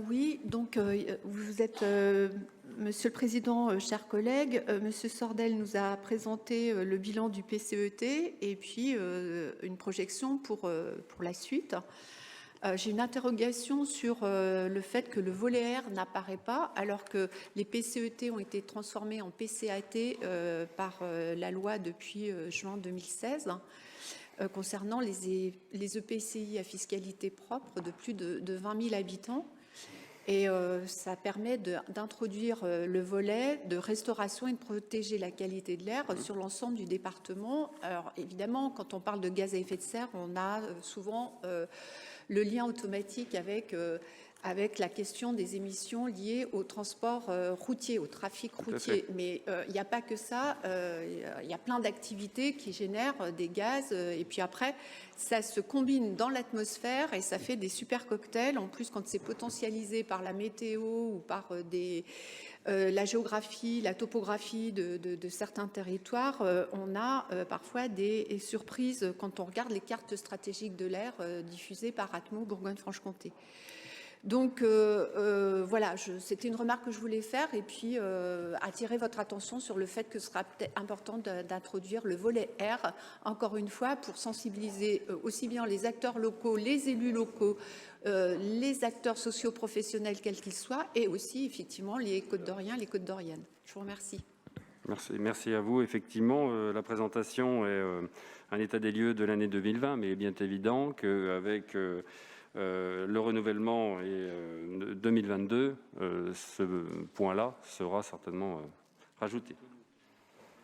Oui, donc vous êtes, Monsieur le Président, chers collègues, Monsieur Sordel nous a présenté le bilan du PCET et puis une projection pour la suite. J'ai une interrogation sur le fait que le volet R n'apparaît pas alors que les PCET ont été transformés en PCAT par la loi depuis juin 2016. Concernant les EPCI à fiscalité propre de plus de 20 000 habitants. Et ça permet d'introduire le volet de restauration et de protéger la qualité de l'air sur l'ensemble du département. Alors évidemment, quand on parle de gaz à effet de serre, on a souvent le lien automatique avec la question des émissions liées au transport routier, au trafic routier. Mais il n'y a pas que ça, il y a plein d'activités qui génèrent des gaz et puis après, ça se combine dans l'atmosphère et ça fait des super cocktails. En plus, quand c'est potentialisé par la météo ou par la géographie, la topographie de certains territoires, on a parfois des surprises quand on regarde les cartes stratégiques de l'air diffusées par Atmo Bourgogne-Franche-Comté. Donc voilà, c'était une remarque que je voulais faire et puis attirer votre attention sur le fait que ce sera peut-être important d'introduire le volet R, encore une fois, pour sensibiliser aussi bien les acteurs locaux, les élus locaux, les acteurs socio-professionnels quels qu'ils soient, et aussi effectivement les Côtes-d'Oriens, les Côtes-d'Oriennes. Je vous remercie. Merci à vous. Effectivement, la présentation est un état des lieux de l'année 2020, mais il est bien évident qu'avec le renouvellement et 2022, ce point-là sera certainement rajouté.